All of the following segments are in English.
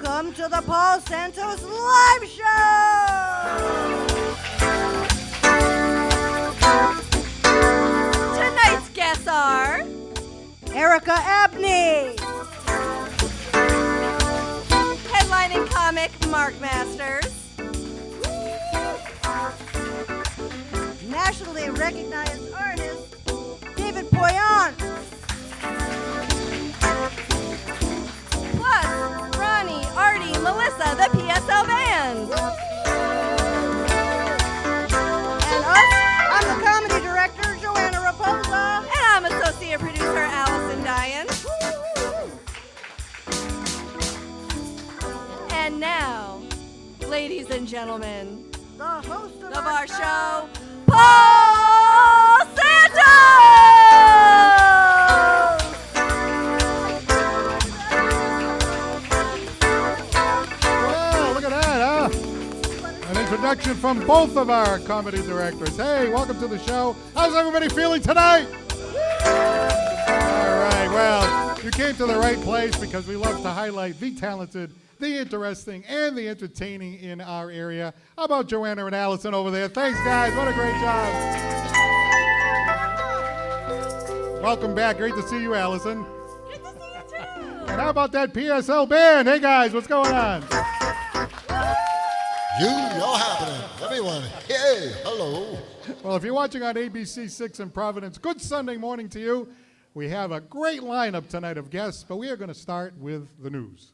Welcome to the Paul Santos Live Show! Tonight's guests are Erica Abney, headlining comic Mark Masters, nationally recognized artist David Poyant, plus Ronnie, Artie, Melissa, the PSL Band. and us, I'm the comedy director, Joanna Raposa. And I'm associate producer Allison Diane. And now, ladies and gentlemen, The host of our show, Paul Santos! Wow, look at that, huh? An introduction from both of our comedy directors. Hey, welcome to the show. How's everybody feeling tonight? All right, well, you came to the right place because we love to highlight the talented, the interesting, and the entertaining in our area. How about Joanna and Allison over there? Thanks, guys. What a great job. Welcome back. Great to see you, Allison. Good to see you too. And how about that PSL band? Hey, guys, what's going on? Y'all happening. Everyone, hey, hello. Well, if you're watching on ABC 6 in Providence, good Sunday morning to you. We have a great lineup tonight of guests, but we are going to start with the news.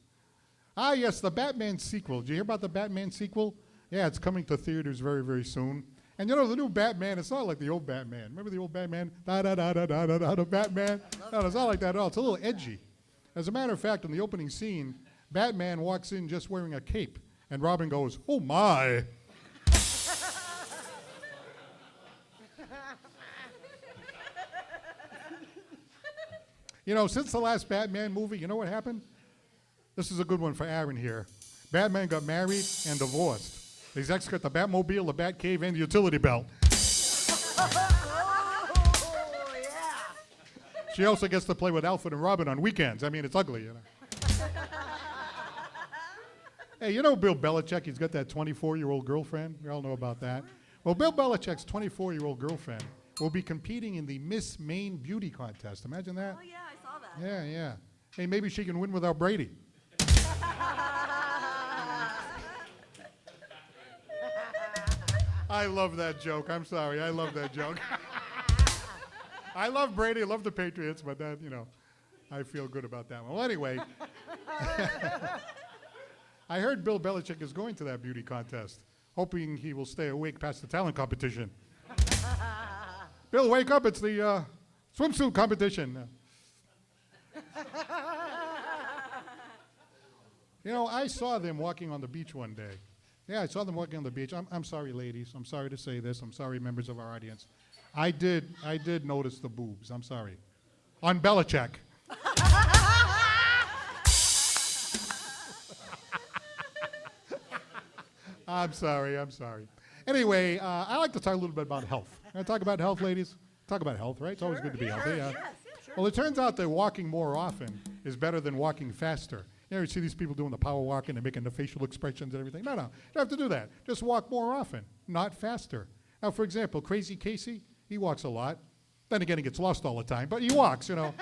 Ah, yes, the Batman sequel. Did you hear about the Batman sequel? Yeah, it's coming to theaters very, very soon. And you know, the new Batman, it's not like the old Batman. Remember the old Batman? Da-da-da-da-da-da-da, Batman? No, it's not like that at all. It's a little edgy. As a matter of fact, in the opening scene, Batman walks in just wearing a cape, and Robin goes, "Oh, my." You know, since the last Batman movie, you know what happened? This is a good one for Aaron here. Batman got married and divorced. His ex got the Batmobile, the Batcave, and the utility belt. She also gets to play with Alfred and Robin on weekends. I mean, it's ugly, you know. Hey, you know Bill Belichick? He's got that 24-year-old girlfriend. We all know about that. Well, Bill Belichick's 24-year-old girlfriend will be competing in the Miss Maine Beauty Contest. Imagine that. Oh yeah, I saw that. Yeah, yeah. Hey, maybe she can win without Brady. I love that joke. I'm sorry. I love that joke. I love Brady. I love the Patriots, but that, you know, I feel good about that one. Well, anyway, I heard Bill Belichick is going to that beauty contest, hoping he will stay awake past the talent competition. Bill, wake up. It's the swimsuit competition. You know, I saw them walking on the beach one day. Yeah, I saw them walking on the beach. I'm sorry, ladies. I'm sorry to say this. I'm sorry, members of our audience. I did notice the boobs. I'm sorry. On Belichick. I'm sorry. Anyway, I like to talk a little bit about health. Can I talk about health, ladies? Talk about health, right? It's always good to be healthy. Yeah. Sure. Well, it turns out that walking more often is better than walking faster. You know, you see these people doing the power walking and making the facial expressions and everything. No, you don't have to do that. Just walk more often, not faster. Now, for example, Crazy Casey, he walks a lot. Then again, he gets lost all the time, but he walks, you know.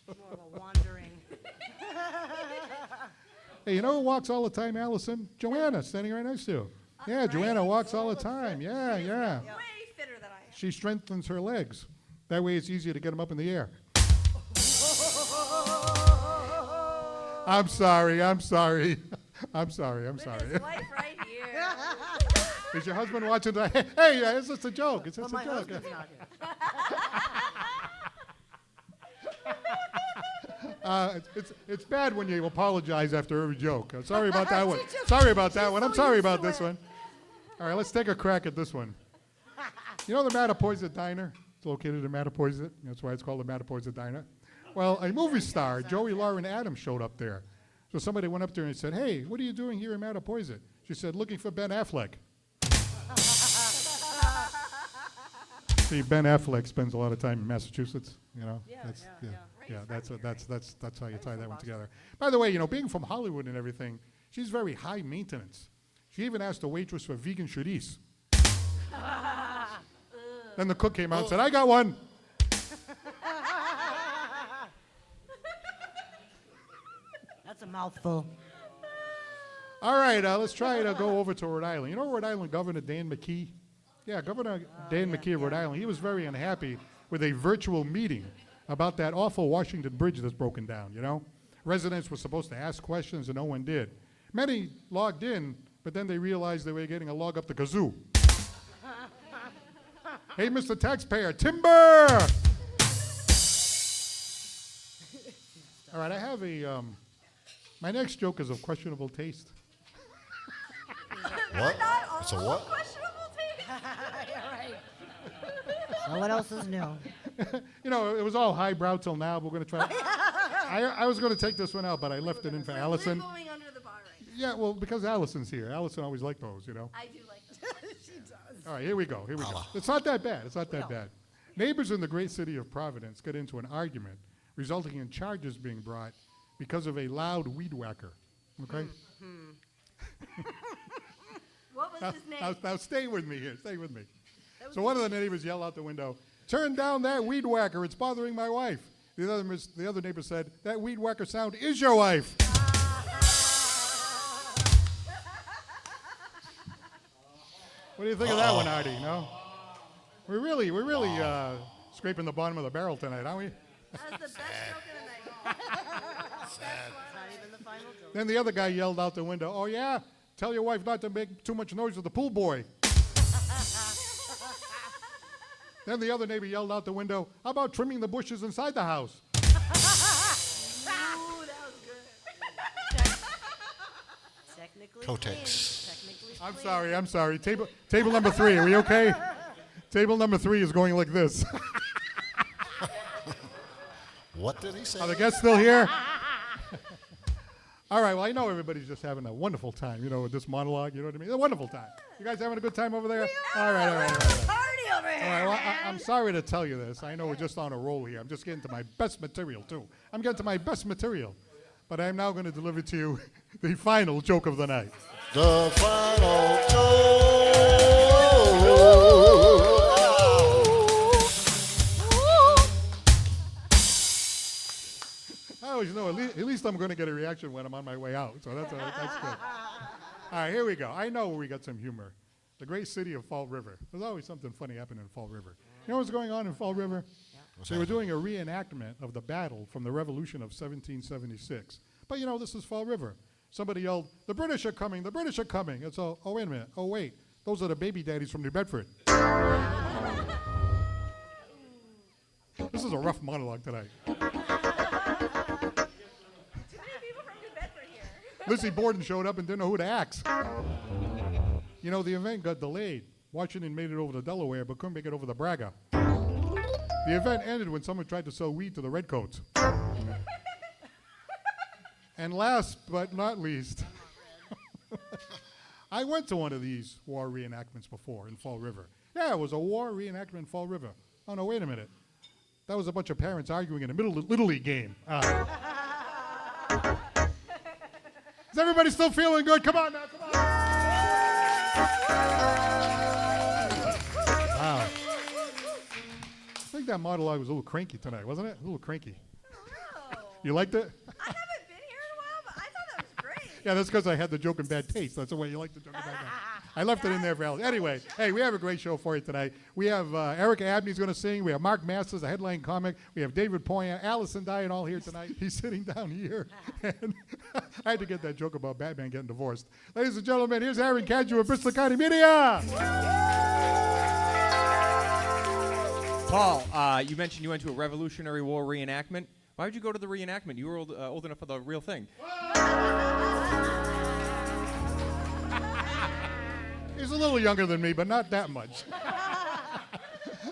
More of a wandering. Hey, you know who walks all the time, Allison? Joanna, standing right next to you. Yeah, Right? Joanna walks all the time. Yeah. Way fitter than I am. She strengthens her legs. That way it's easier to get them up in the air. I'm sorry. With his wife right here. Is your husband watching that? Hey, it's just a joke. It's just My a joke. husband's not here. It's bad when you apologize after every joke. Sorry about that one. Sorry about that one. I'm sorry about this one. All right, let's take a crack at this one. You know the Mattapoisett Diner? It's located in Mattapoisett. That's why it's called the Mattapoisett Diner. Well, a movie star, Joey Lauren Adams, showed up there. So somebody went up there and said, "Hey, what are you doing here in Mattapoisett?" She said, "Looking for Ben Affleck." See, Ben Affleck spends a lot of time in Massachusetts, you know. Yeah. Yeah, that's how you tie that one together. By the way, being from Hollywood and everything, she's very high maintenance. She even asked the waitress for vegan chorizo. Then the cook came out and said, "I got one." That's a mouthful. All right, let's try to go over to Rhode Island. You know Rhode Island Governor Dan McKee? Yeah, Governor Dan McKee of Rhode Island. He was very unhappy with a virtual meeting about that awful Washington Bridge that's broken down, Residents were supposed to ask questions and no one did. Many logged in, but then they realized they were getting a log up the kazoo. Hey, Mr. Taxpayer, timber! All right, I have my next joke is of questionable taste. What? It's a what? Questionable taste. Well, what else is new? It was all highbrow till now, but we're going to try. I was going to take this one out, but I left it in for Allison. We're going under the bar right now. Yeah, well, because Allison's here. Allison always liked those, I do like them. She does. All right, here we go. It's not that bad. It's not that bad. Neighbors in the great city of Providence get into an argument, resulting in charges being brought because of a loud weed whacker. Okay? What was his name? Now stay with me here. Stay with me. So one of the neighbors yelled out the window, "Turn down that weed whacker. It's bothering my wife." The other neighbor said, "That weed whacker sound is your wife." What do you think of that one, Artie? No? We're really scraping the bottom of the barrel tonight, aren't we? That's the best joke of the night. Not even the final joke. Then the other guy yelled out the window, "Oh yeah? Tell your wife not to make too much noise with the pool boy." Then the other neighbor yelled out the window, "How about trimming the bushes inside the house?" Ooh, that was good. Technically Cotex. Technically I'm sorry. Table number 3, are we okay? Table number 3 is going like this. What did he say? Are the guests still here? All right, well, I know everybody's just having a wonderful time, with this monologue, you know what I mean? A wonderful time. You guys having a good time over there? All right. Party over here. All right, well, I'm sorry to tell you this. I know we're just on a roll here. I'm just getting to my best material, too. I'm getting to my best material. But I'm now going to deliver to you the final joke of the night. The final joke. I always know, at least I'm going to get a reaction when I'm on my way out. So that's good. All right, here we go. I know we got some humor. The great city of Fall River. There's always something funny happening in Fall River. You know what's going on in Fall River? They were doing a reenactment of the battle from the Revolution of 1776. But this is Fall River. Somebody yelled, "The British are coming, the British are coming." It's all, "Oh, wait a minute. Oh, wait. Those are the baby daddies from New Bedford." This is a rough monologue tonight. Too many people from New Bedford here. Lizzie Borden showed up and didn't know who to ask. The event got delayed. Washington made it over to Delaware, but couldn't make it over the Braga. The event ended when someone tried to sell weed to the Redcoats. And last but not least, I went to one of these war reenactments before in Fall River. Yeah, it was a war reenactment in Fall River. Oh, no, wait a minute. That was a bunch of parents arguing in a Little League game. Is everybody still feeling good? Come on now, come on. Wow. I think that monologue was a little cranky tonight, wasn't it? A little cranky. Oh. You liked it? I haven't been here in a while, but I thought that was great. Yeah, that's because I had the joke in bad taste. That's the way you like the joke in bad taste. I left it in there for Alice. Anyway, hey, we have a great show for you tonight. We have Erica Abney's going to sing. We have Mark Masters, a headline comic. We have David Poyant, Allison Diane all here tonight. He's sitting down here. And I had to get that joke about Batman getting divorced. Ladies and gentlemen, here's Aaron Cadrew of Bristol County Media. Paul, you mentioned you went to a Revolutionary War reenactment. Why would you go to the reenactment? You were old enough for the real thing. He's a little younger than me, but not that much.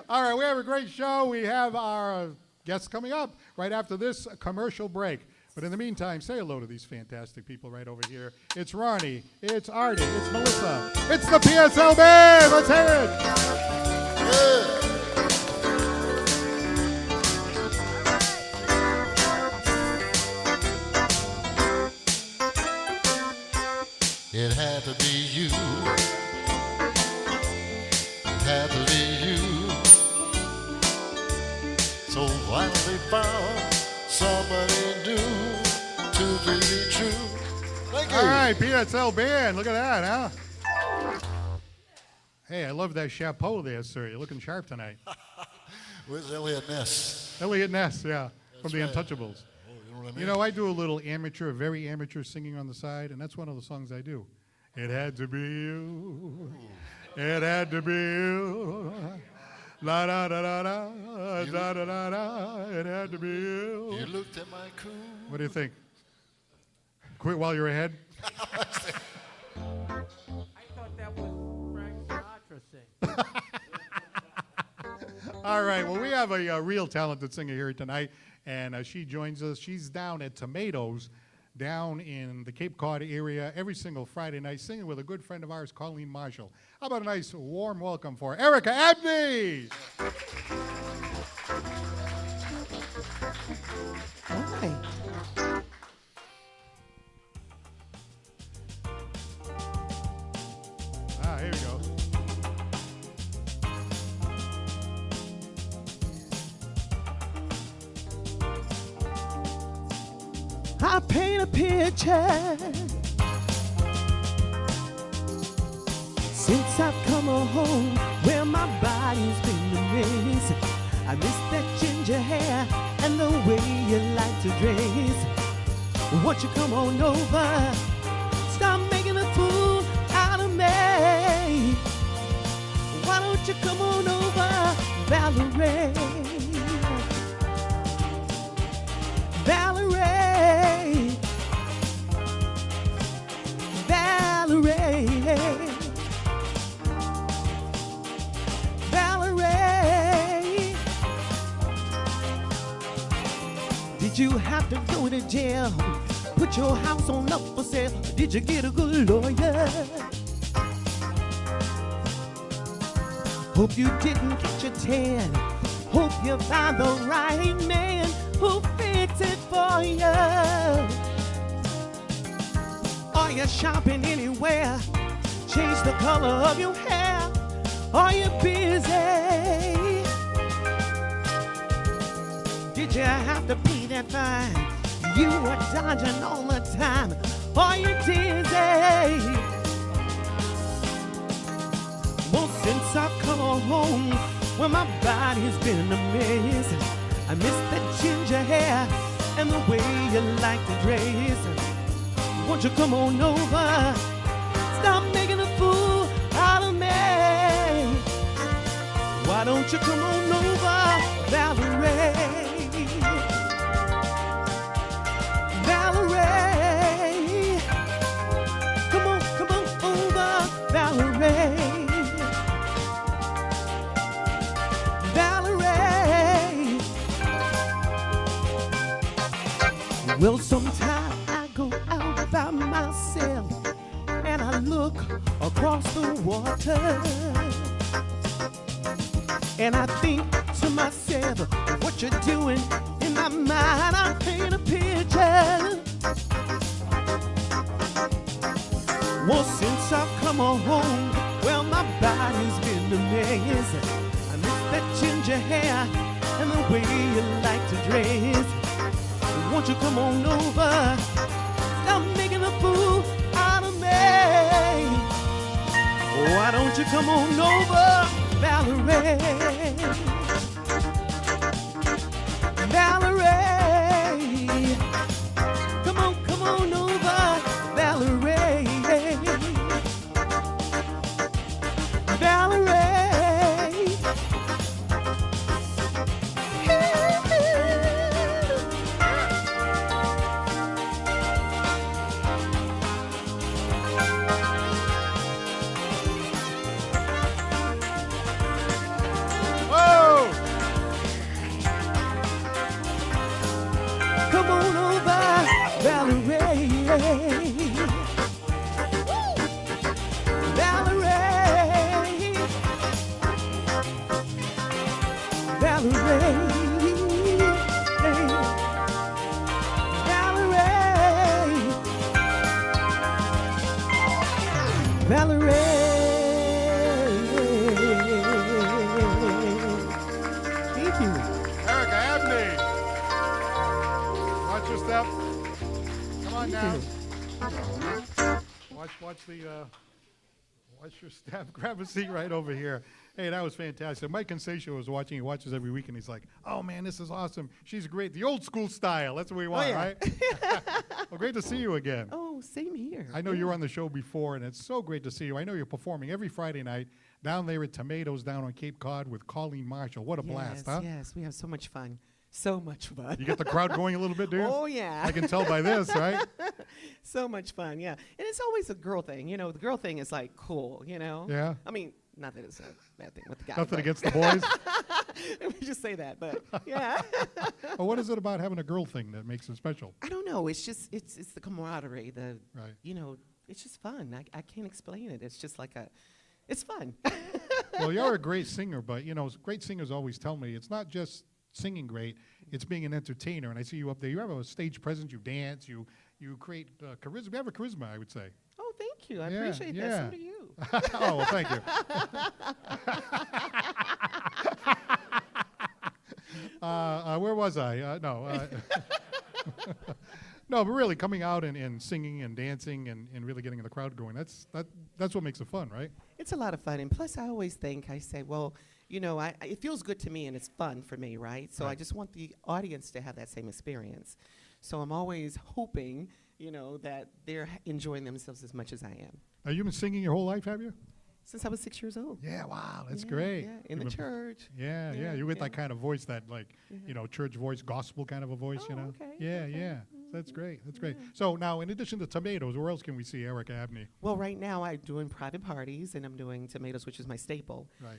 All right, we have a great show. We have our guests coming up right after this commercial break. But in the meantime, say hello to these fantastic people right over here. It's Ronnie, it's Artie, it's Melissa, it's the PSL Band. Let's hear it. It had to be you. It had to be you. So finally found somebody new to be true. Thank you. All right, PSL band. Look at that, huh? Hey, I love that chapeau there, sir. You're looking sharp tonight. Where's Elliot Ness? Elliot Ness, yeah, from the right. Untouchables. Oh, you know what I mean? You know, I do a little amateur, very amateur singing on the side, and that's one of the songs I do. It had to be you. It had to be you. La da da da da da da da da. It had to be you. You looked at my cool. What do you think? Quit while you're ahead. I thought that was Frank Sinatra sing. All right, well, we have a real talented singer here tonight, and she joins us. She's down at Tomatoes, down in the Cape Cod area, every single Friday night, singing with a good friend of ours, Colleen Marshall. How about a nice, warm welcome for Erica Abney? Hi. Ah, here we go. I paint a picture since I've come home where my body's been amazing. I miss that ginger hair and the way you like to dress. Won't you come on over? Stop making a fool out of me. Why don't you come on over, Valerie? Valerie, Valerie, Valerie. Did you have to go to jail? Put your house on up for sale? Did you get a good lawyer? Hope you didn't catch a tan. Hope you found the right man who fix it for you. Are you shopping anywhere? Change the color of your hair. Are you busy? Did you have to pay that fine? You were dodging all the time. Are you dizzy? Well, since I've come home, well, my body's been amazing. I miss that ginger hair and the way you like to dress. Won't you come on over? Stop making a fool out of me. Why don't you come on over, Valerie? Valerie, come on over, Valerie. Well, sometimes I go out by myself and I look across the water and I think to myself, what you're doing in my mind, I paint a picture. Well, since I've come home, well, my body's been amazing. I miss that ginger hair and the way you like to dress. Won't you come on over? Stop making a fool out of me. Why don't you come on over, Valerie? Valerie, come on over, Valerie. Valerie. Whoa! Thank you. Erica Abney. Watch your step. Come on now. Watch your step. Grab a seat right over here. Hey, that was fantastic. Mike Consatio was watching. He watches every week, and he's like, "Oh man, this is awesome. She's great. The old school style. That's what we want, right?" Well, great to see you again. Oh, same here. I know you were on the show before, and it's so great to see you. I know you're performing every Friday night down there at Tomatoes down on Cape Cod with Colleen Marshall. What a blast, huh? Yes, we have so much fun. So much fun. You get the crowd going a little bit, do you? Oh, yeah. I can tell by this, right? So much fun, yeah. And it's always a girl thing. You know, the girl thing is like cool, you know? Yeah. I mean, not that it's a bad thing with the guys. Nothing against the boys. Let me just say that, but yeah. Well, what is it about having a girl thing that makes it special? I don't know. It's just, it's the camaraderie, Right. you know, it's just fun. I can't explain it. It's just like it's fun. Well, you're a great singer, but, you know, great singers always tell me it's not just singing great, it's being an entertainer. And I see you up there. You have a stage presence. You dance. You create charisma. You have a charisma, I would say. Oh, thank you. I Yeah, appreciate yeah. that. So do you. Oh, well, thank you. Where was I? No. No, but really coming out and singing and dancing and really getting the crowd going, that's what makes it fun, right? It's a lot of fun. And plus, I always think, I say, well, you know, it feels good to me and it's fun for me, right? So I just want the audience to have that same experience. So I'm always hoping, you know, that they're enjoying themselves as much as I am. Now, you've been singing your whole life, have you? Since I was 6 years old. Yeah, wow, that's Yeah, great. Yeah, in the church. Yeah, Yeah, you get yeah. that kind of voice, that you know, church voice, gospel kind of a voice, you Oh, know? okay, Yeah, okay. yeah. That's great. That's great. So now, in addition to Tomatoes, where else can we see Erica Abney? Well, right now I'm doing private parties and I'm doing Tomatoes, which is my staple. Right.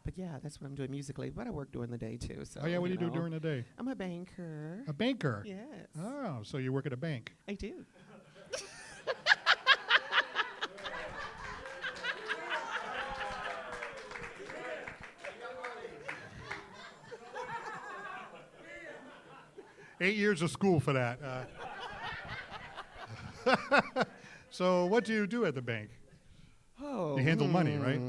But yeah, that's what I'm doing musically. But I work during the day too. So Oh, yeah, what do you do know. during the day? I'm a banker. A banker? Yes. Oh, so you work at a bank. I do. 8 years of school for that. So what do you do at the bank? Oh. You handle money, right?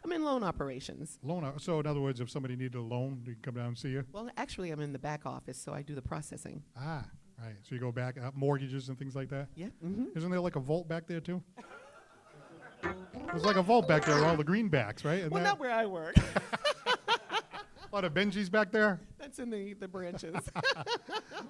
I'm in loan operations. So in other words, if somebody needed a loan, they can come down and see you? Well, actually, I'm in the back office, so I do the processing. Ah, right. So you go back, mortgages and things like that? Yeah. Mm-hmm. Isn't there like a vault back there too? There's like a vault back there with all the greenbacks, right? Isn't Well, that not where I work. a lot of Benjis back there? That's in the branches.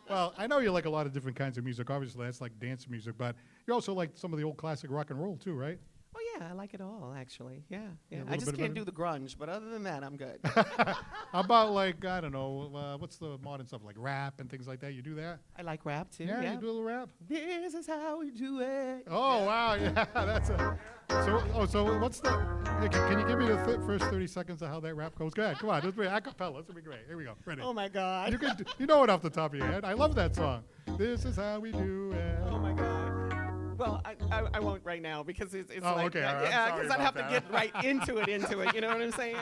Well, I know you like a lot of different kinds of music. Obviously, that's like dance music, but you also like some of the old classic rock and roll too, right? Oh, yeah, I like it all, actually. Yeah. Yeah, a I little just bit of can't do everything. the grunge, but other than that, I'm good. How about like, I don't know, what's the modern stuff, like rap and things like that? You do that? I like rap, too. Yeah, you do a little rap? This is how we do it. Oh, wow, yeah, that's a... So what's the... Hey, can you give me the first 30 seconds of how that rap goes? Go ahead, come on, this will be a cappella, this will be great. Here we go, ready? Oh, my God. You know it off the top of your head. I love that song. This is how we do it. Oh, my God. Well, I won't right now because it's Oh, like... okay, all right, I'm Yeah, sorry because I'd have about to get right into it, you know what I'm saying?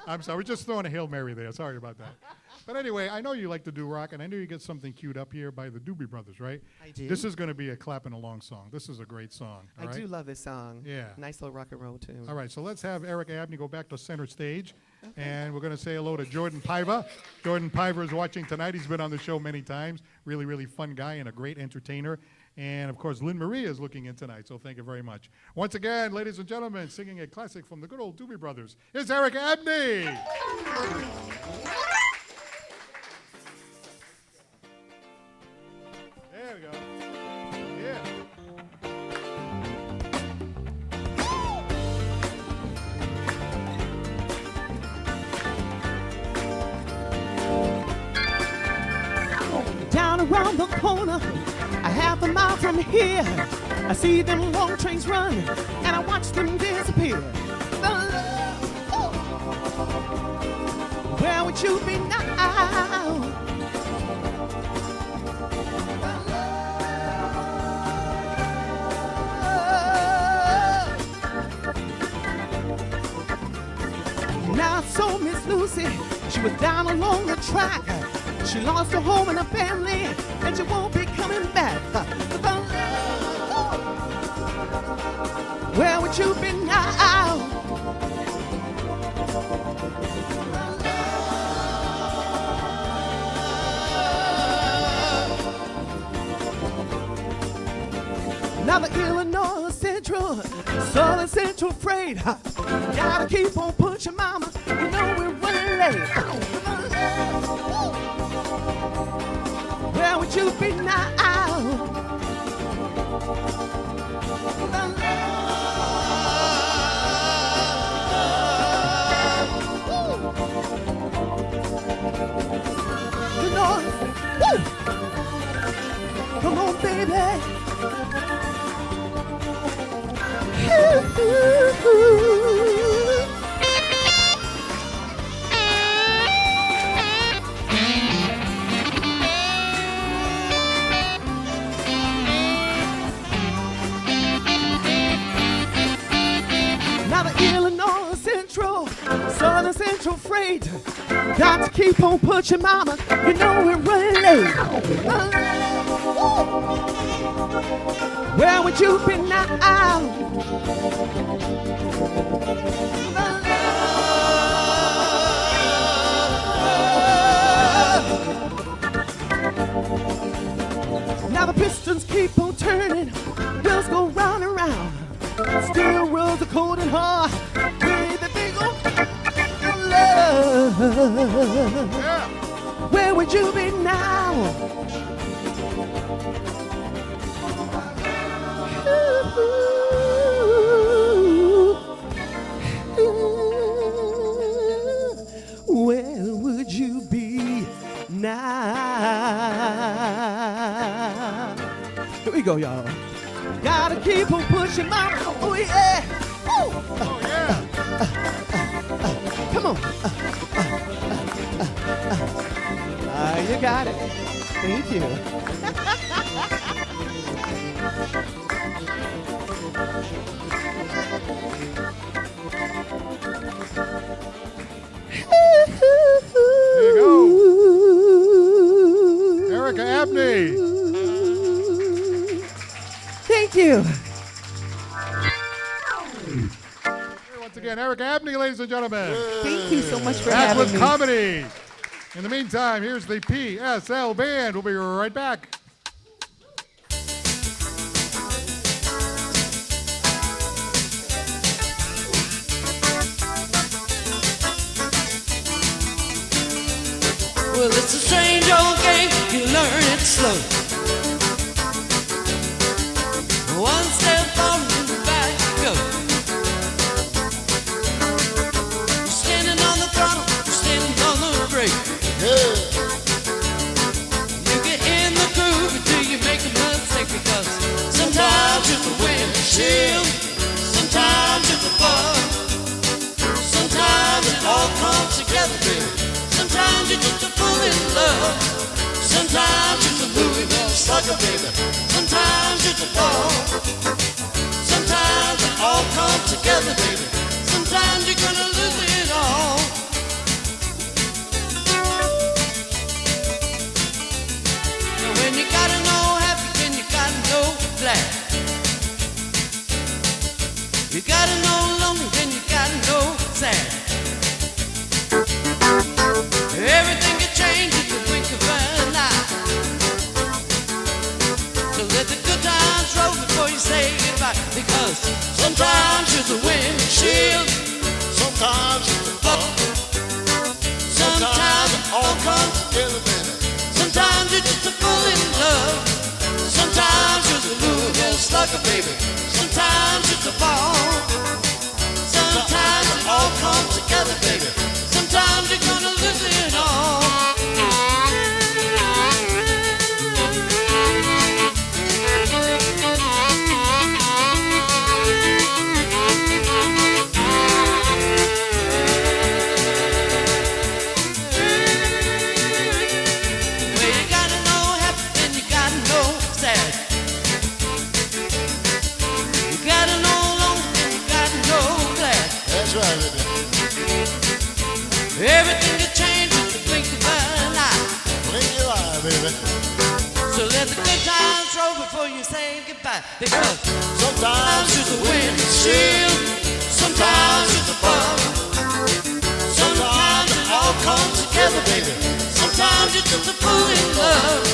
I'm sorry, we're just throwing a Hail Mary there. Sorry about that. But anyway, I know you like to do rock, and I know you get something queued up here by the Doobie Brothers, right? I do. This is going to be a clapping along song. This is a great song. I do love this song. Yeah. Nice little rock and roll, too. All right, so let's have Erica Abney go back to center stage, and we're going to say hello to Jordan Piva. Jordan Piva is watching tonight. He's been on the show many times. Really, really fun guy and a great entertainer. And, of course, Lynn Marie is looking in tonight, so thank you very much. Once again, ladies and gentlemen, singing a classic from the good old Doobie Brothers, is Erica Abney. There we go. Yeah. Down around the corner, a half a mile from here, I see them long trains run, and I watch them disappear. The love, oh, where would you be now? Now I saw Miss Lucy, she was down along the track. She lost her home and her family, and she won't be coming back. Where would you be now? Now the Illinois Central, Southern Central Freight. Gotta keep on pushing, mama. You know we're running late. Where would you be now? You know, woo! Come on, baby. Now the Illinois Central, Southern Central Freight. Got to keep on pushing, mama. You know we're running late. Where would you be now? Now the pistons keep on turning, wheels go round and round. Steel wheels are cold and hard with the big old love. Yeah. Where would you be now? Where would you be now? Here we go, y'all. Gotta keep on pushing, mama. Oh, yeah. Woo. Oh, yeah. Come on. You got it. Thank you. There you go. Erica Abney. Thank you. Once again, Erica Abney, ladies and gentlemen. Thank you so much for Back having with me. comedy. In the meantime, here's the PSL Band. We'll be right back. Well, it's a strange old game, you learn it slow. One step forward and back you go. Standing on the throttle, standing on the brake. You get in the groove until you make a mistake, because sometimes you're the windshield, sometimes you're the bug, sometimes it all comes together, baby. Sometimes you're just a fool in love. Sometimes you're the Louisville slugger, baby. Sometimes you're the ball. Sometimes it all comes together, baby. Sometimes you're gonna lose it all. Now when you gotta know happy, then you gotta know glad. You gotta know lonely, then you gotta know sad. Everything can change in the blink of an eye. So let the good times roll before you say goodbye. Because sometimes you're the windshield, Sometimes you're the but sometimes it all comes together, baby. Sometimes you're just a fool in love. Sometimes you're the Louisville slugger, baby. Sometimes you're the ball. Sometimes it all comes together, baby. Sometimes you're gonna lose it all. Well, you gotta know happy, then you gotta know sad. You gotta know lonely, then you gotta know glad. That's right, baby. Everything can change with the blink of an eye. Blink your eye, baby. So let the good times roll before you say goodbye. Because Sometimes you're the windshield, sometimes you're the bug. Sometimes it all comes together, baby. Sometimes you're just a fool in love.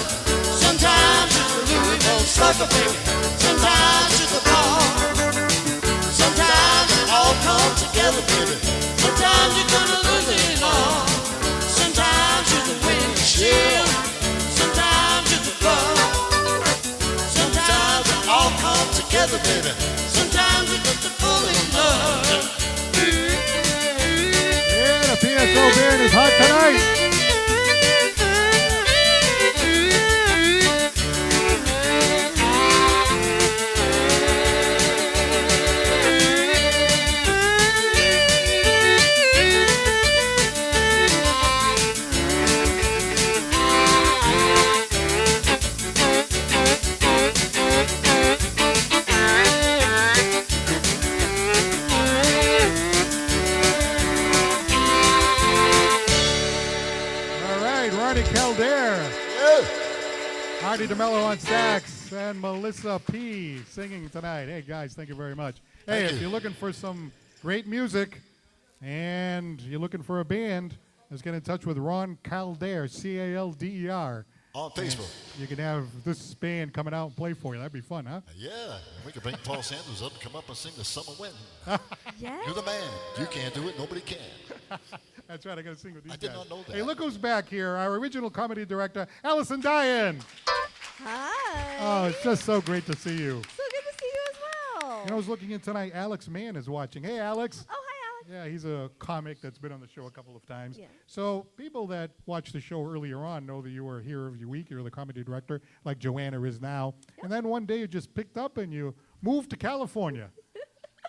Sometimes you're the Louis little sucker, baby. Sometimes you're the ball. Sometimes it all comes together, baby. Sometimes you're gonna lose it all. Sometimes you're the windshield. Sometimes you're the bug. Sometimes it all comes together, baby. Sometimes you got to fall in love. Yeah, the PSO band is hot tonight. Marty DeMello on sax and Melissa P. singing tonight. Hey, guys, thank you very much. Hey, if you're looking for some great music and you're looking for a band, let's get in touch with Ron Calder, C-A-L-D-E-R. On Facebook. You can have this band coming out and play for you. That'd be fun, huh? Yeah, we could bring Paul Sanders up and come up and sing the Summer Wind. Yeah. You're the man. You can't do it. Nobody can. That's right. I got to sing with these I guys. did not know that. Hey, look who's back here. Our original comedy director, Allison Diane. Hi. Oh, it's just so great to see you. So good to see you as well. You know, I was looking in tonight. Alex Mann is watching. Hey, Alex. Oh, hi, Alex. Yeah, he's a comic that's been on the show a couple of times. Yeah. So people that watched the show earlier on know that you were here every week. You're the comedy director, like Joanna is now. Yep. And then one day you just picked up and you moved to California,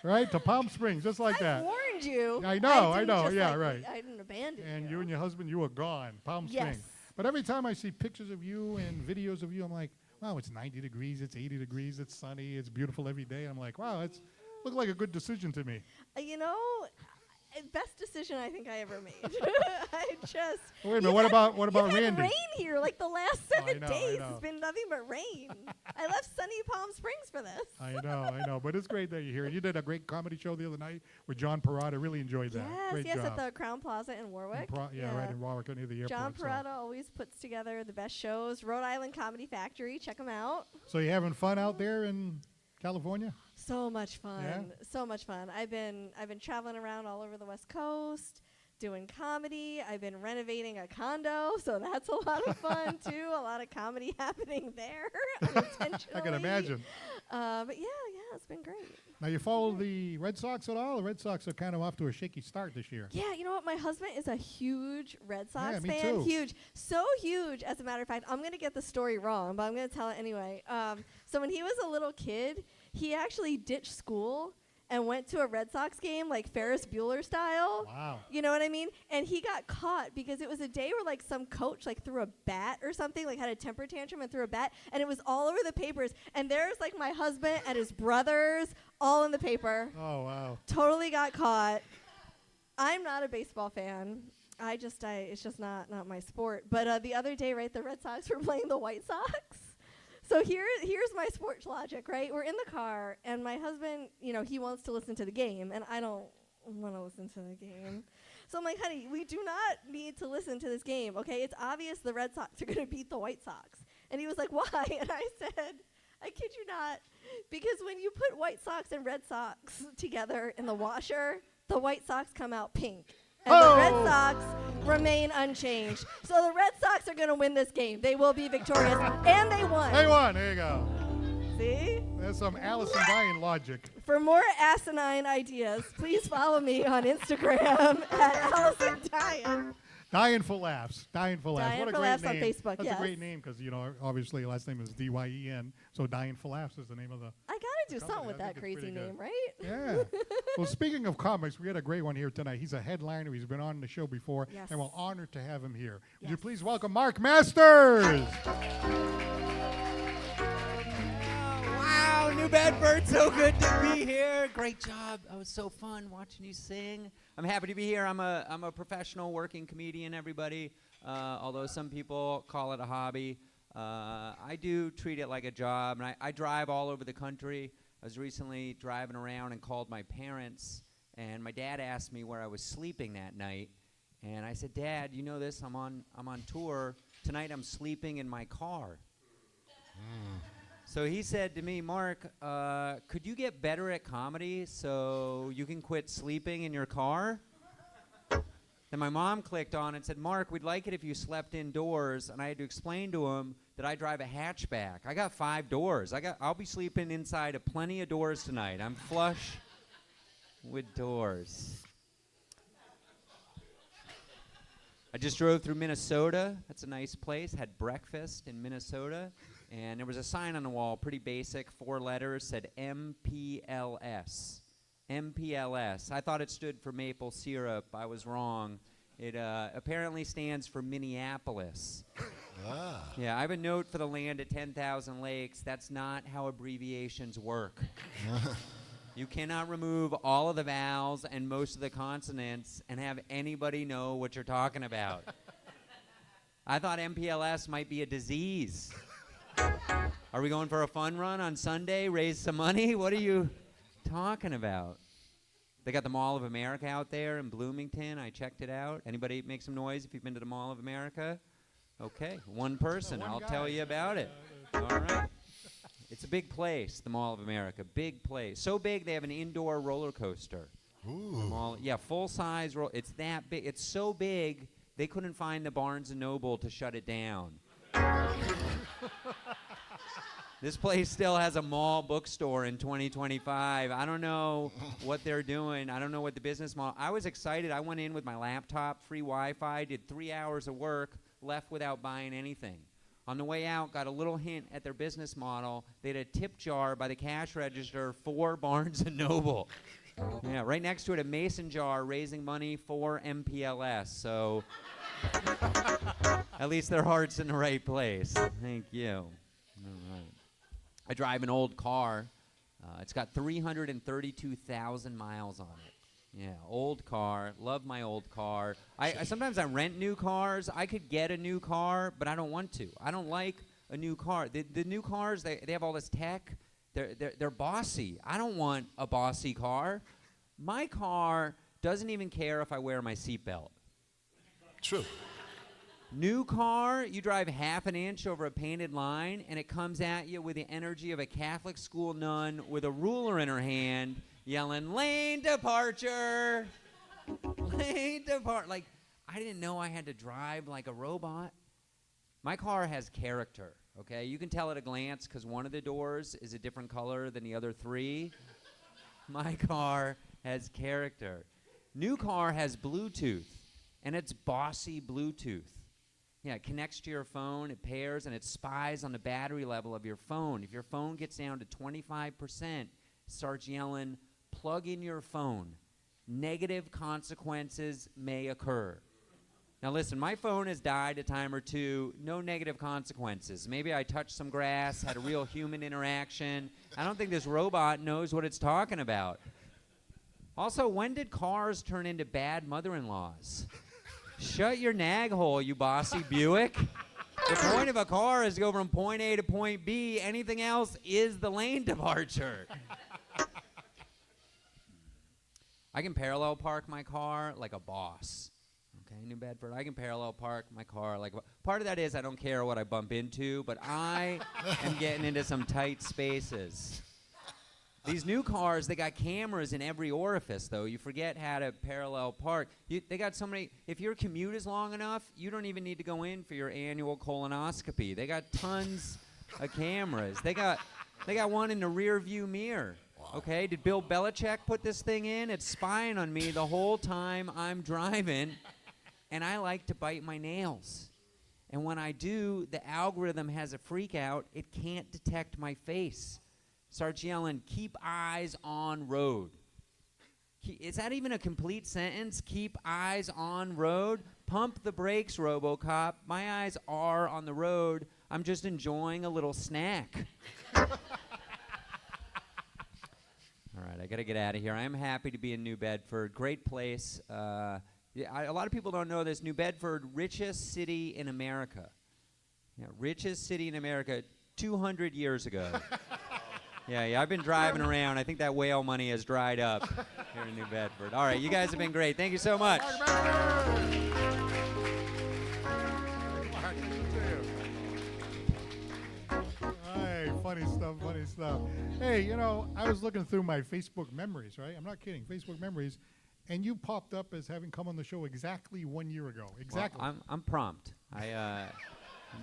right? To Palm Springs, just like I that. warned you. I know, I didn't know. just, Yeah, like, right. I didn't abandon And you. you and your husband, you were gone, Palm Yes. Springs. But every time I see pictures of you and videos of you, I'm like, wow, it's 90 degrees, it's 80 degrees, it's sunny, it's beautiful every day. I'm like, wow, it's looked like a good decision to me. You know, best decision I think I ever made. I just. Wait a minute, what about You've had Randy? rain here like the last 7 I days. know. It's been nothing but rain. I left sunny Palm Springs for this. I know. But it's great that you're here. You did a great comedy show the other night with John Perrotta. Really enjoyed that. Great Yes, job. at the Crown Plaza in Warwick. Right in Warwick near the airport. John so. Perrotta always puts together the best shows. Rhode Island Comedy Factory, check them out. So you having fun out there in California? So much fun. Yeah? So much fun. I've been traveling around all over the West Coast doing comedy. I've been renovating a condo, so that's a lot of fun too. A lot of comedy happening there unintentionally. I can imagine. But yeah, it's been great. Now you follow the Red Sox at all? The Red Sox are kind of off to a shaky start this year. Yeah, you know what? My husband is a huge Red Sox me fan. too. Huge. So huge, as a matter of fact. I'm going to get the story wrong, but I'm going to tell it anyway. So when he was a little kid, he actually ditched school and went to a Red Sox game, like Ferris Bueller style. Wow. You know what I mean? And he got caught because it was a day where like some coach like threw a bat or something, like had a temper tantrum and threw a bat, and it was all over the papers. And there's like my husband and his brothers all in the paper. Oh, wow. Totally got caught. I'm not a baseball fan. It's just not my sport. But the other day, right, the Red Sox were playing the White Sox. So here's my sports logic, right? We're in the car, and my husband, he wants to listen to the game, and I don't want to listen to the game. So I'm like, honey, we do not need to listen to this game, okay? It's obvious the Red Sox are going to beat the White Sox. And he was like, why? And I said, I kid you not, because when you put White Sox and Red Sox together in the washer, the White Sox come out pink. And the Red Sox remain unchanged. So the Red Sox are going to win this game. They will be victorious. And they won. They won. There you go. See? There's some Allison Diane logic. For more asinine ideas, please follow me on Instagram at Allison Diane. Dying for Laughs. Dying for Laughs. Dying What a for great Laughs name. on Facebook, That's yes. a great name because, obviously your last name is D-Y-E-N. So Dying for Laughs is the name of the... I got to do something with I that think it's crazy pretty name, good. right? Yeah. Well, speaking of comics, we had a great one here tonight. He's a headliner. He's been on the show before. Yes. And we're honored to have him here. Would you Yes. please welcome Mark Masters? Wow, New Bedford, so good to be here. Great job. It was so fun watching you sing. I'm happy to be here. I'm a professional working comedian, everybody. Although some people call it a hobby. I do treat it like a job, and I drive all over the country. I was recently driving around and called my parents, and my dad asked me where I was sleeping that night. And I said, Dad, you know this, I'm on tour. Tonight I'm sleeping in my car. So he said to me, Mark, could you get better at comedy so you can quit sleeping in your car? Then my mom clicked on and said, Mark, we'd like it if you slept indoors. And I had to explain to him that I drive a hatchback. I got 5 doors. I'll be sleeping inside of plenty of doors tonight. I'm flush with doors. I just drove through Minnesota. That's a nice place. Had breakfast in Minnesota. And there was a sign on the wall, pretty basic, 4 letters, said MPLS. MPLS. I thought it stood for maple syrup. I was wrong. It apparently stands for Minneapolis. Ah. Yeah, I have a note for the land at 10,000 lakes. That's not how abbreviations work. You cannot remove all of the vowels and most of the consonants and have anybody know what you're talking about. I thought MPLS might be a disease. Are we going for a fun run on Sunday? Raise some money? What are you talking about? They got the Mall of America out there in Bloomington. I checked it out. Anybody make some noise if you've been to the Mall of America? Okay, one person. I'll tell you about it. All right. It's a big place, the Mall of America. Big place. So big they have an indoor roller coaster. Ooh. Yeah, full-size. It's that big. It's so big they couldn't find the Barnes & Noble to shut it down. This place still has a mall bookstore in 2025. I don't know what they're doing. I don't know what the business model. I was excited. I went in with my laptop, free Wi-Fi, did 3 hours of work, left without buying anything. On the way out, got a little hint at their business model. They had a tip jar by the cash register for Barnes & Noble. Yeah, right next to it, a mason jar raising money for MPLS. So at least their heart's in the right place. Thank you. All right. I drive an old car. It's got 332,000 miles on it. Yeah, old car. Love my old car. Sometimes I rent new cars. I could get a new car, but I don't want to. I don't like a new car. The new cars, they have all this tech. They're bossy. I don't want a bossy car. My car doesn't even care if I wear my seatbelt. True. New car, you drive half an inch over a painted line, and it comes at you with the energy of a Catholic school nun with a ruler in her hand, yelling, "Lane departure! Lane depart!" Like, I didn't know I had to drive like a robot. My car has character, okay? You can tell at a glance because one of the doors is a different color than the other 3. My car has character. New car has Bluetooth, and it's bossy Bluetooth. Yeah, it connects to your phone, it pairs, and it spies on the battery level of your phone. If your phone gets down to 25%, it starts yelling, "Plug in your phone. Negative consequences may occur." Now listen, my phone has died a time or two, no negative consequences. Maybe I touched some grass, had a real human interaction. I don't think this robot knows what it's talking about. Also, when did cars turn into bad mother-in-laws? Shut your nag hole, you bossy Buick. The point of a car is to go from point A to point B. Anything else is the lane departure. I can parallel park my car like a boss. Okay, New Bedford, I can parallel park my car like part of that is I don't care what I bump into, but I am getting into some tight spaces. These new cars, they got cameras in every orifice, though. You forget how to parallel park. They got so many. If your commute is long enough, you don't even need to go in for your annual colonoscopy. They got tons of cameras. They got one in the rear view mirror. Okay, did Bill Belichick put this thing in? It's spying on me the whole time I'm driving, and I like to bite my nails. And when I do, the algorithm has a freak out. It can't detect my face. Starts yelling, "Keep eyes on road." Is that even a complete sentence? Keep eyes on road? Pump the brakes, RoboCop. My eyes are on the road. I'm just enjoying a little snack. All right, I got to get out of here. I am happy to be in New Bedford. Great place. A lot of people don't know this. New Bedford, richest city in America. Yeah, richest city in America 200 years ago. Yeah, I've been driving around. I think that whale money has dried up here in New Bedford. All right, you guys have been great. Thank you so much. Hey, funny stuff. stuff. Hey, you know, I was looking through my Facebook memories, right? I'm not kidding. Facebook memories. And you popped up as having come on the show exactly 1 year ago. Exactly. Well, I'm prompt. I'm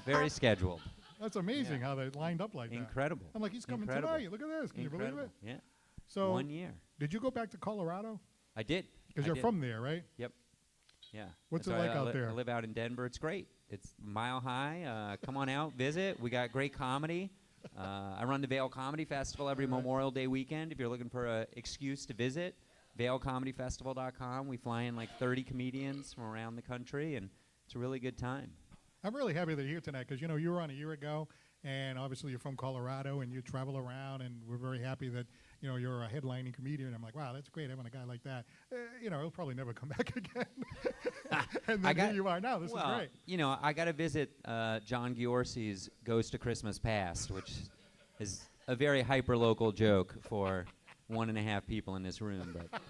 very scheduled. That's amazing how they lined up like that. Incredible. I'm like, he's coming Incredible. tonight. Look at this. Can you believe it? Yeah. So 1 year. Did you go back to Colorado? I did. Because I you're did. from there, right? Yep. Yeah. What's So it like I out there? I live out in Denver. It's great. It's mile high. Come on out, visit. We got great comedy. I run the Vail Comedy Festival every Memorial Day weekend. If you're looking for an excuse to visit, VailComedyFestival.com. We fly in like 30 comedians from around the country, and it's a really good time. I'm really happy that you're here tonight because, you know, you were on a year ago, and obviously you're from Colorado, and you travel around, and we're very happy that, you know, you're a headlining comedian. And I'm like, wow, that's great having a guy like that. You know, he'll probably never come back again. And then here you are now. This is great. You know, I got to visit John Giorsi's Ghost of Christmas Past, which is a very hyper-local joke for 1.5 people in this room. But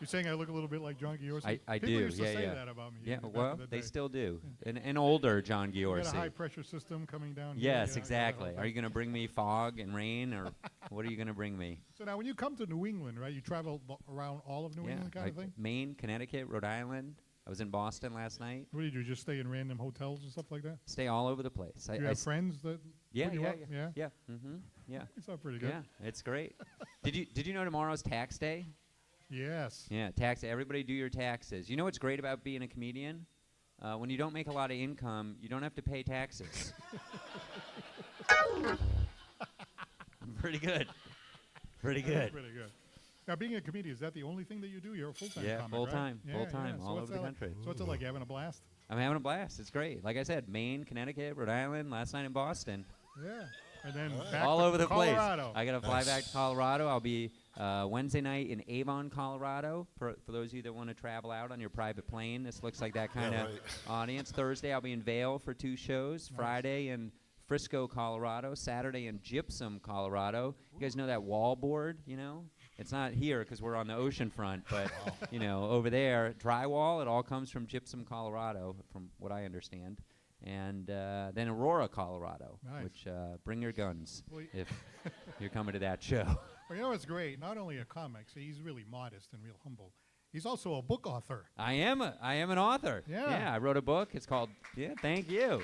You're saying I look a little bit like John Giorsi? I People do, used to yeah, say yeah. that about me. Yeah, back well, in the they day. still do. An older John You got a Giorsi. high-pressure system coming down here. Yes, yeah, exactly. yeah. Are you going to bring me fog and rain, or what are you going to bring me? So now when you come to New England, right, you travel around all of New England kind of thing? Maine, Connecticut, Rhode Island. I was in Boston last night. What do you do, just stay in random hotels and stuff like that? Stay all over the place. You have friends that Yeah, put you yeah, up? yeah, yeah. Mm-hmm. Yeah. It's not pretty good. Yeah, it's great. Did you know tomorrow's tax day? Yes. Yeah, tax. Everybody do your taxes. You know what's great about being a comedian? When you don't make a lot of income, you don't have to pay taxes. Pretty good. Pretty good. Pretty good. Now, being a comedian, is that the only thing that you do? You're a full-time Yeah, comic, full-time, right? full-time, So all what's over the that like? country. So what's it like? You having a blast? I'm having a blast. It's great. Like I said, Maine, Connecticut, Rhode Island, last night in Boston. Yeah. And then back All to over the Colorado. place. I got to fly back to Colorado. I'll be Wednesday night in Avon, Colorado. For those of you that want to travel out on your private plane, this looks like that kind of audience. Thursday, I'll be in Vail for 2 shows. Friday in Frisco, Colorado. Saturday in Gypsum, Colorado. You guys know that wallboard, you know? It's not here because we're on the ocean front, but, you know, over there, drywall, it all comes from Gypsum, Colorado, from what I understand. And then Aurora, Colorado, Nice. which bring your guns Well, if you're coming to that show. Well, you know what's great? Not only a comic, so he's really modest and real humble. He's also a book author. I am an author. Yeah. I wrote a book. It's called, thank you.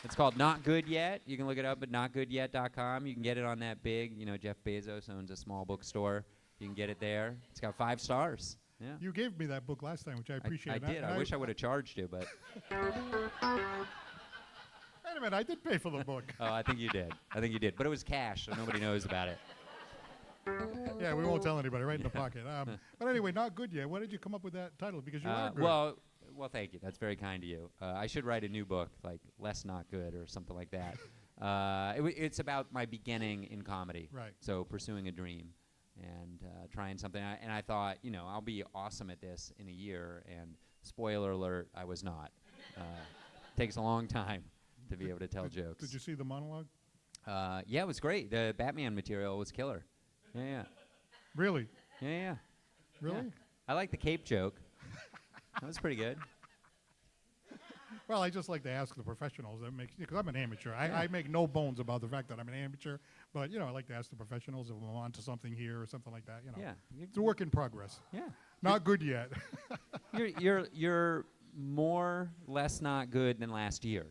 It's called Not Good Yet. You can look it up at notgoodyet.com. You can get it on that big, you know, Jeff Bezos owns a small bookstore. You can get it there. It's got 5 stars. Yeah. You gave me that book last time, which I appreciate. I did. I wish I would have charged you, but. Wait a minute, I did pay for the book. Oh, I think you did. But it was cash, so nobody knows about it. Yeah, we won't tell anybody, right in the pocket. But anyway, Not Good Yet. Why did you come up with that title? Because you are good. Well, thank you. That's very kind of you. I should write a new book, like Less Not Good or something like that. It's about my beginning in comedy. Right. So pursuing a dream and trying something. And I thought, you know, I'll be awesome at this in a year. And spoiler alert, I was not. Takes a long time to be able to tell jokes. Did you see the monologue? Yeah, it was great. The Batman material was killer. Yeah. Really? Yeah. Really? Yeah. I like the cape joke. That was pretty good. Well, I just like to ask the professionals that make, because I'm an amateur. I make no bones about the fact that I'm an amateur, but you know, I like to ask the professionals if I'm onto something here or something like that. You know, Yeah. it's a work in progress. Yeah. Not good yet. You're more less not good than last year.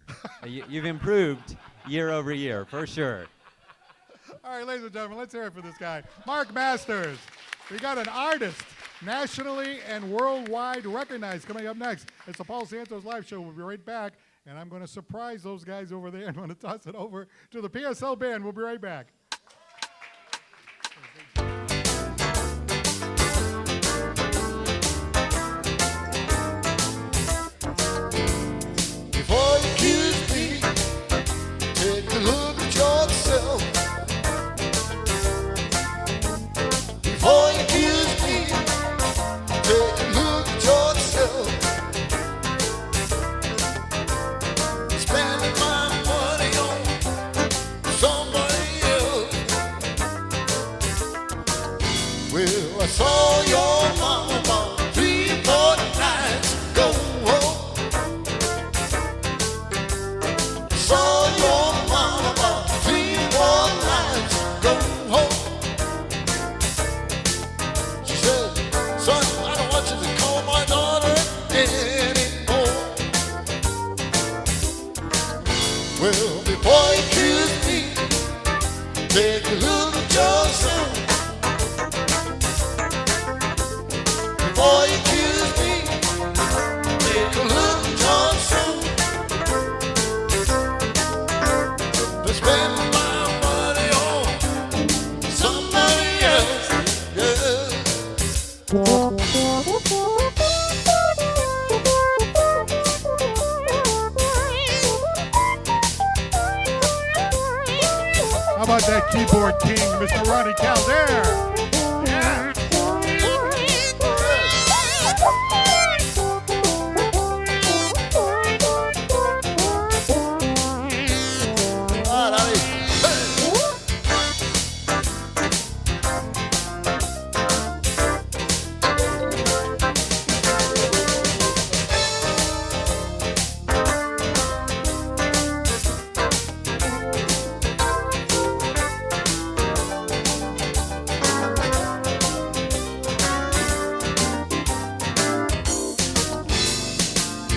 You've improved year over year for sure. All right, ladies and gentlemen, let's hear it for this guy, Mark Masters. We got an artist, nationally and worldwide recognized, coming up next. It's the Paul Santos Live Show. We'll be right back, and I'm going to surprise those guys over there. I'm going to toss it over to the PSL band. We'll be right back. Before you accuse me, take a look at yourself. Before you accuse me, take a look at yourself. Spending my money on somebody else. Well, before you accuse me, take a look at yourself. Before you accuse me, take a look at yourself. To spend my money on somebody else, yeah. How about that keyboard king, Mr. Ronnie Calder? Yeah. All right, Ollie.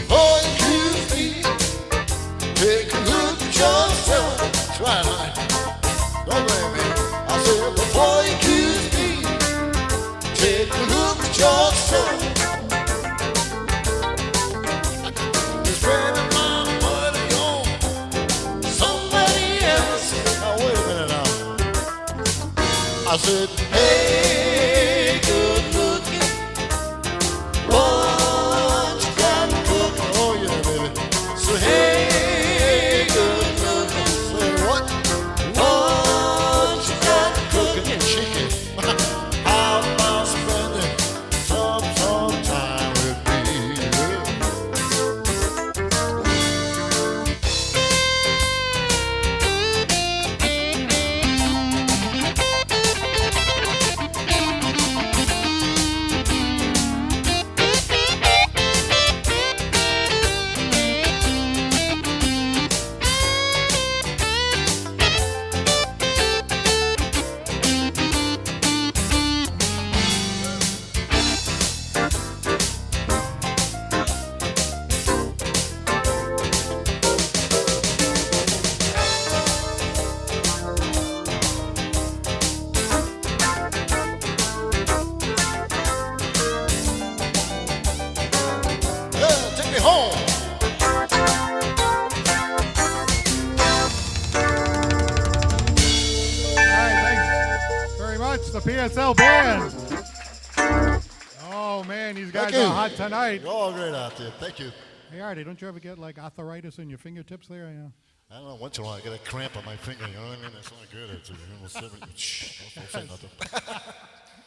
Before you accuse me, take a look at yourself. Try it, honey. Don't blame me. I said, before you accuse me, take a look at yourself. You're spending my money on somebody else. Now, wait a minute now. I said, hey, good looking. What you got cooking? Oh, yeah, baby. So, hey, good looking. Say what? What you got cooking? Chicken. How about spending some time with me? Yeah, take me home. All right, thanks very much, the PSL band. Oh, man, these guys Thank you. are hot tonight. You're all great out there. Thank you. Hey, Artie, don't you ever get, like, arthritis in your fingertips there? Yeah. I don't know, once in a while I get a cramp on my finger, you know what I mean? That's not good. It's almost shh, don't say nothing.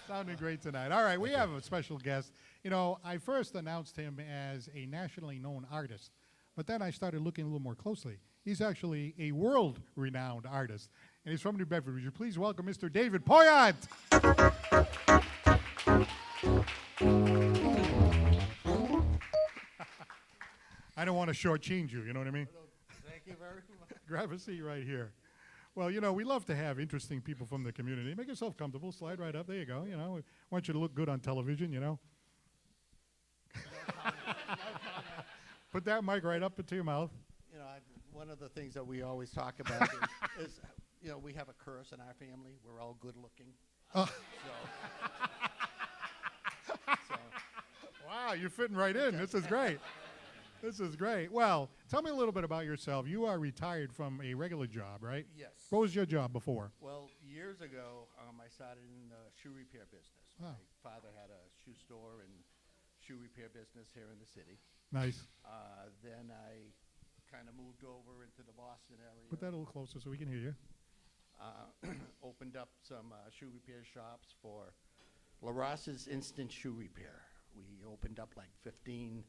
Sounding great tonight. All right, we have a special guest. You know, I first announced him as a nationally known artist, but then I started looking a little more closely. He's actually a world-renowned artist, and he's from New Bedford. Would you please welcome Mr. David Poyant? I don't want to shortchange you, you know what I mean? Thank you very much. Grab a seat right here. Well, you know, we love to have interesting people from the community. Make yourself comfortable. Slide right up. There you go. You know, we want you to look good on television, you know. Put that mic right up into your mouth. You know, one of the things that we always talk about is, you know, we have a curse in our family. We're all good looking. Wow, you're fitting right in. This is great. This is great. Well, tell me a little bit about yourself. You are retired from a regular job, right? Yes. What was your job before? Well, years ago, I started in the shoe repair business. Oh. My father had a shoe store and shoe repair business here in the city. Nice. Then I kind of moved over into the Boston area. Put that a little closer so we can hear you. Opened up some shoe repair shops for LaRosse's Instant Shoe Repair. We opened up like 15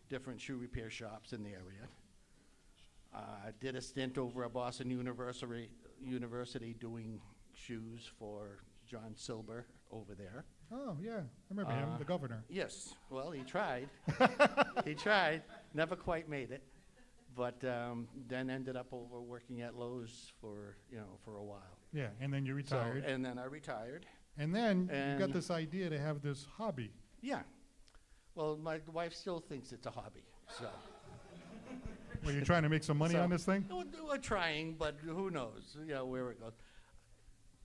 different shoe repair shops in the area. Did a stint over at Boston University doing shoes for John Silber over there. Oh, yeah. I remember him, the governor. Yes. Well, he tried. He tried. Never quite made it. But then ended up over working at Lowe's for a while. Yeah, and then you retired. And then I retired. And then you got And- this idea to have this hobby. Yeah. Well, my wife still thinks it's a hobby. So. Were you trying to make some money So, on this thing? We're trying, but who knows, where it goes.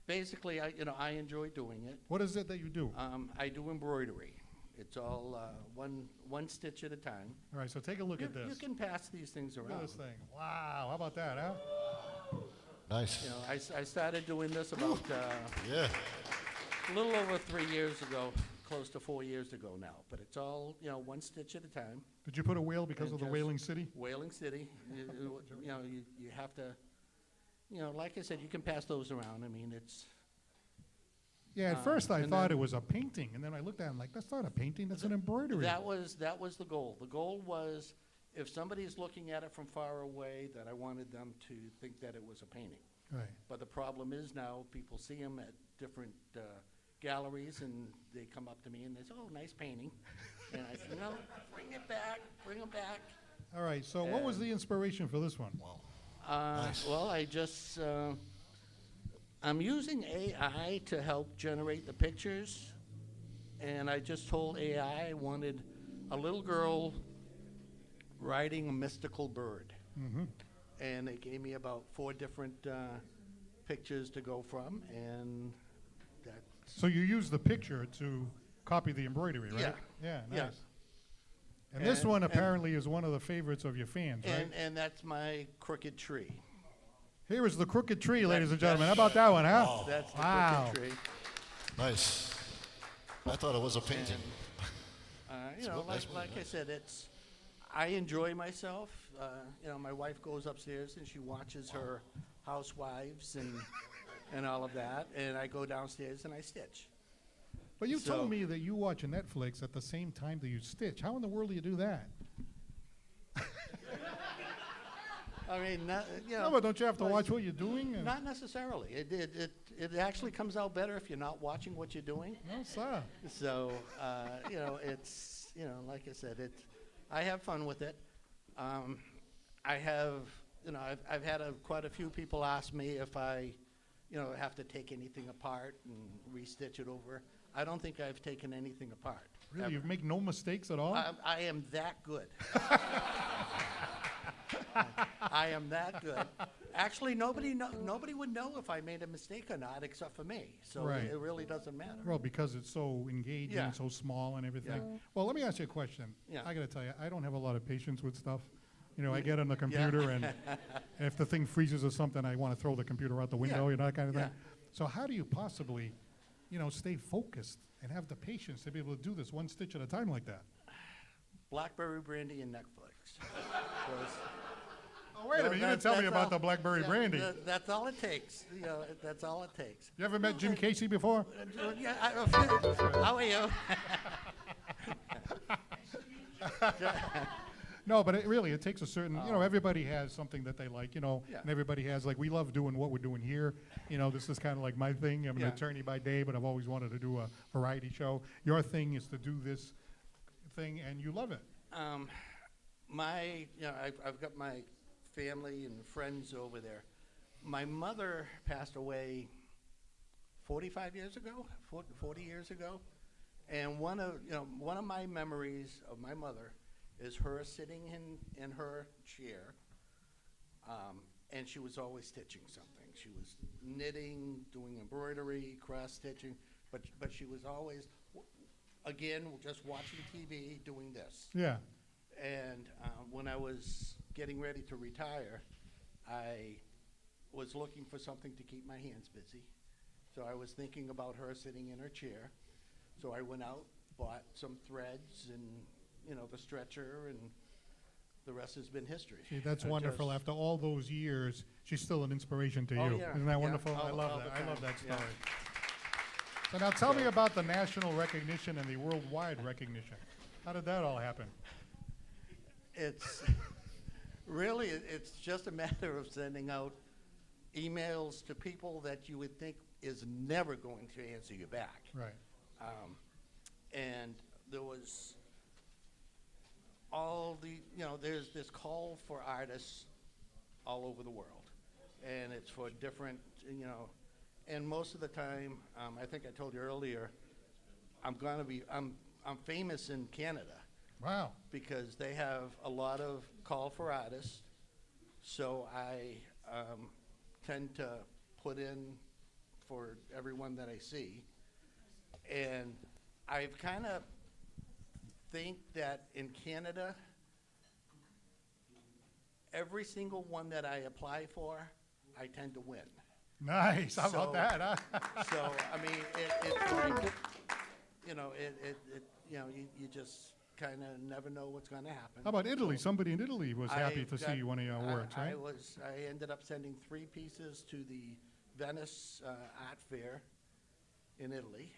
Basically, I enjoy doing it. What is it that you do? I do embroidery. It's all one stitch at a time. All right, so take a look at this. You can pass these things Look around. at this thing. Wow, how about that, huh? Nice. I started doing this about Yeah. a little over 3 years ago, close to 4 years ago now. But it's all, one stitch at a time. Did you put a whale because And of the just Whaling City? Whaling City. You have to, like I said, you can pass those around. I mean, it's. Yeah, at first I and thought then- it was a painting, and then I looked at it and like, that's not a painting, that's an embroidery. That was the goal. The goal was, if somebody's looking at it from far away, that I wanted them to think that it was a painting. Right. But the problem is now people see them at different galleries, and they come up to me and they say, "Oh, nice painting," and I said, "No, bring it back, bring them back." All right, so what was the inspiration for this one? Nice. Well, I just I'm using AI to help generate the pictures, and I just told AI I wanted a little girl riding a mystical bird. Mm-hmm. And they gave me about 4 different pictures to go from, and that's So you use the picture to copy the embroidery, right? Yeah. Yeah, nice. Yeah. And this And- one and- apparently is one of the favorites of your fans, right? and that's my crooked tree. Here is the crooked tree, ladies and That's- gentlemen. How about that one, huh? That's the Wow. crooked tree. Nice. I thought it was a painting. Like I said, I enjoy myself. My wife goes upstairs and she watches her housewives and all of that, and I go downstairs and I stitch. But you So- told me that you watch Netflix at the same time that you stitch. How in the world do you do that? I mean, No, but don't you have to like, watch what you're doing? And- Not necessarily. It actually comes out better if you're not watching what you're doing. No, sir. So, it's, like I said, I have fun with it. I have, I've had quite a few people ask me if I, have to take anything apart and restitch it over. I don't think I've taken anything apart. Really, ever. you make no mistakes at all? I am that good. I am that good. Actually, nobody would know if I made a mistake or not, except for me. So Right. it really doesn't matter. Well, because it's so engaging, Yeah. so small and everything. Yeah. Well, let me ask you a question. Yeah. I got to tell you, I don't have a lot of patience with stuff. I get on the computer, and if the thing freezes or something, I want to throw the computer out the window, Yeah. that kind of thing. Yeah. So how do you possibly, stay focused and have the patience to be able to do this one stitch at a time like that? Blackberry brandy and Netflix. Oh, wait a minute, you didn't tell me about the blackberry brandy. That's all it takes. That's all it takes. You ever met Jim Casey before? Yeah, how are you? No, but it takes a certain, everybody has something that they like, Yeah. and everybody has, like, we love doing what we're doing here. This is kind of like my thing. I'm an Yeah. attorney by day, but I've always wanted to do a variety show. Your thing is to do this thing, and you love it. I've got my family and friends over there. My mother passed away 45 years ago, 40 years ago, and one of my memories of my mother is her sitting in her chair, and she was always stitching something. She was knitting, doing embroidery, cross stitching, but she was always, again, just watching TV, doing this. Yeah. And when I was getting ready to retire, I was looking for something to keep my hands busy. So I was thinking about her sitting in her chair. So I went out, bought some threads and, the stretcher, and the rest has been history. See, that's I wonderful. just- After all those years, she's still an inspiration to Oh, you. yeah, Isn't that yeah, wonderful? I all love the that. I love time, that yeah. story. So now tell me about the national recognition and the worldwide recognition. How did that all happen? It's really, it's just a matter of sending out emails to people that you would think is never going to answer you back. Right. And there was there's this call for artists all over the world, and it's for different, and most of the time, I think I told you earlier, I'm famous in Canada, Wow. because they have a lot of call for artists. So I tend to put in for everyone that I see. And I've kind of think that in Canada, every single one that I apply for, I tend to win. Nice. How about So- that, huh? So, I mean, it's like, you just kind of never know what's going to happen. How about Italy? So Somebody in Italy was happy I've to see got- one of your works, right? I ended up sending 3 pieces to the Venice Art Fair in Italy.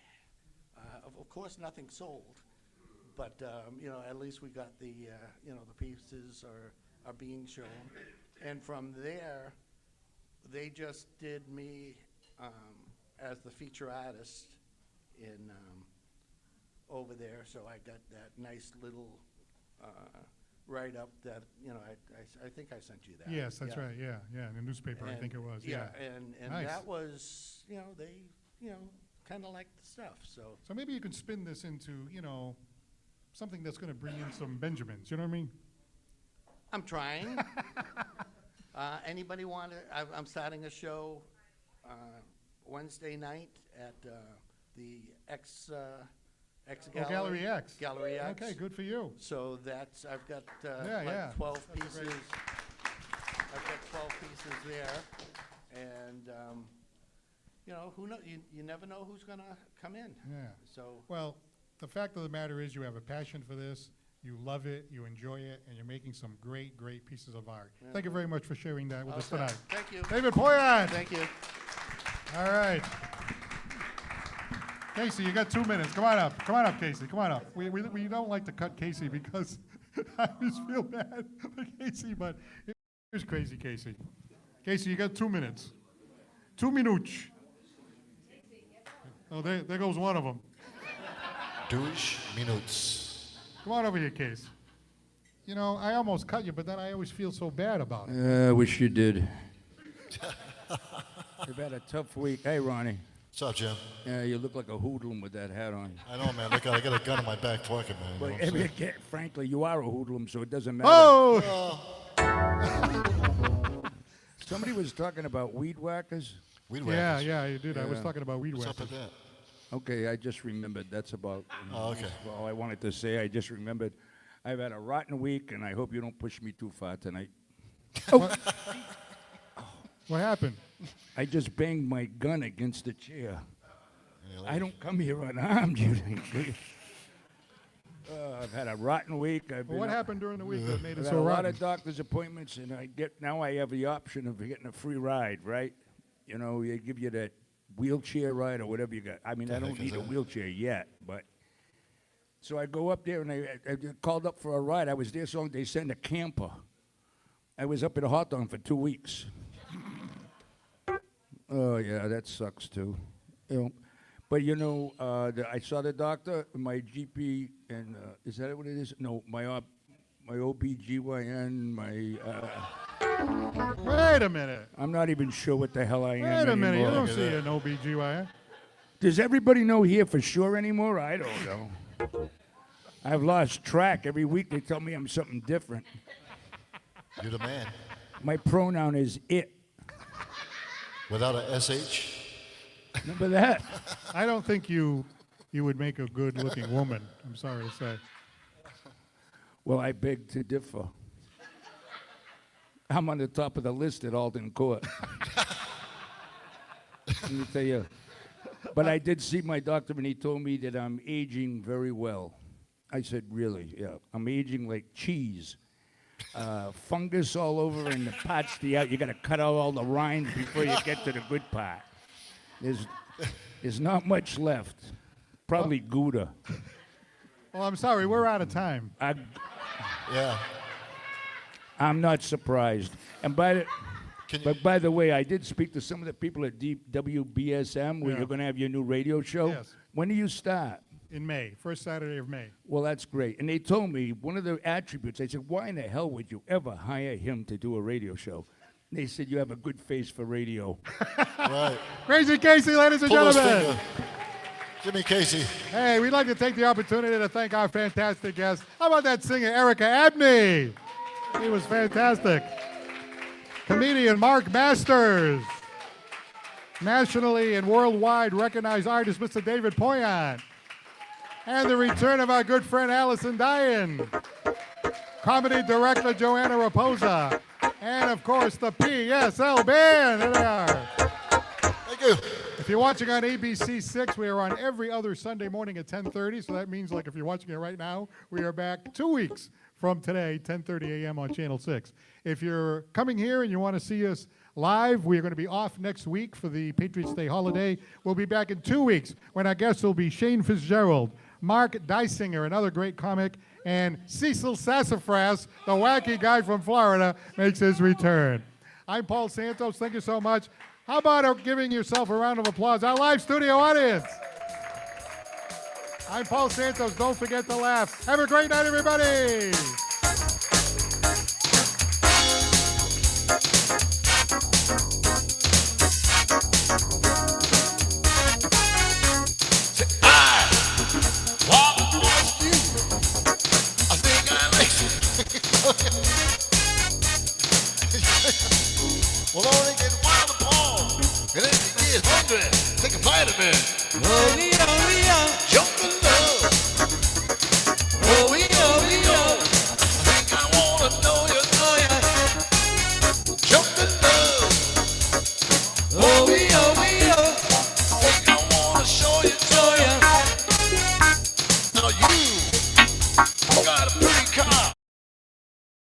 Of course, nothing sold, but at least we got the pieces are being shown, and from there, they just did me as the feature artist in over there. So I got that nice little write-up that I think I sent you that. Yes, that's right. Yeah, in the newspaper, I think it was. Yeah. and Nice. that was they kind of liked the stuff. So So maybe you can spin this into, something that's going to bring in some Benjamins. You know what I mean? I'm trying. Anybody want to? I'm starting a show Wednesday night at the X Gallery. Gallery X. Gallery X. Okay, good for you. So I've got Yeah. 12 That's a pieces. great- I've got 12 pieces there, and who knows? You never know who's gonna come in. Yeah. So Well, the fact of the matter is you have a passion for this, you love it, you enjoy it, and you're making some great, great pieces of art. Yeah. Thank you very much for sharing that with us Okay. tonight. Thank you. David Poyant. Thank you. All right. Casey, you got 2 minutes. Come on up. Come on up, Casey. Come on up. We don't like to cut Casey because I always feel bad for Casey, but here's crazy Casey. Casey, you got 2 minutes. 2 minutes. Oh, there goes one of them. 2 minutes. Come on over here, Case. I almost cut you, but then I always feel so bad about it. I wish you did. You've had a tough week. Hey, Ronnie. What's up, Jim? Yeah, you look like a hoodlum with that hat on. I know, man. Look, I got a gun in my back pocket, man. You know what I'm saying? Frankly, you are a hoodlum, so it doesn't matter. Oh! Somebody was talking about weed whackers. Weed Yeah, whackers. yeah, you did. I was Yeah. talking about weed What's up whackers. with that? Okay, I just remembered. That's about Oh, okay. that's all I wanted to say. I just remembered. I've had a rotten week, and I hope you don't push me too far tonight. What happened? I just banged my gun against the chair. Yeah, I don't come here unarmed, you think. I've had a rotten week. Well, what happened during the week that made I've it had so a lot rotten? of doctor's appointments, and now I have the option of getting a free ride, right? They give you that wheelchair ride or whatever you got. I mean, I don't heck is need a that? wheelchair yet, but. So I go up there, and I called up for a ride. I was there so long, they sent a camper. I was up in Hawthorne for 2 weeks. Oh, yeah, that sucks, too. But, I saw the doctor, my GP, and is that what it is? No, my OBGYN, Wait a minute. I'm not even sure what the hell I am Wait a minute. You anymore. don't see an OBGYN. Does everybody know here for sure anymore? I don't know. I've lost track. Every week they tell me I'm something different. You're the man. My pronoun is it. Without a SH? Remember that? I don't think you would make a good-looking woman. I'm sorry to say. Well, I beg to differ. I'm on the top of the list at Alden Court. Let me tell you. But I did see my doctor, and he told me that I'm aging very well. I said, really? Yeah. I'm aging like cheese. Fungus all over in the parts you got to cut out all the rinds before you get to the good part. There's not much left. Probably Gouda. Well, I'm sorry. We're out of time. Yeah. I'm not surprised. And by the way, I did speak to some of the people at WBSM where Yeah. you're going to have your new radio show. Yes. When do you start? In May, first Saturday of May. Well, that's great. And they told me one of the attributes, they said, why in the hell would you ever hire him to do a radio show? They said, you have a good face for radio. Right. Crazy Casey, ladies and Pull those gentlemen. finger. Jimmy Casey. Hey, we'd like to take the opportunity to thank our fantastic guest. How about that singer, Erica Abney? He was fantastic. Comedian Mark Masters. Nationally and worldwide recognized artist, Mr. David Poyant. And the return of our good friend, Allison Diane. Comedy director, Joanna Raposa. And, of course, the PSL Band. There they are. Thank you. If you're watching on ABC 6, we are on every other Sunday morning at 10:30. So that means, like, if you're watching it right now, we are back 2 weeks from today, 10:30 a.m. on Channel 6. If you're coming here and you want to see us live, we are going to be off next week for the Patriots' Day holiday. We'll be back in 2 weeks when our guests will be Shane Fitzgerald, Mark Dysinger, another great comic, and Cecil Sassafras, the wacky guy from Florida, makes his return. I'm Paul Santos. Thank you so much. How about giving yourself a round of applause? Our live studio audience. I'm Paul Santos. Don't forget to laugh. Have a great night, everybody. Well, only get wild apart. And then you get hungry. Take a vitamin. Oh, Jump in love. Oh, I think I wanna know you. Jump in love. Oh, I think I wanna show you. Now you.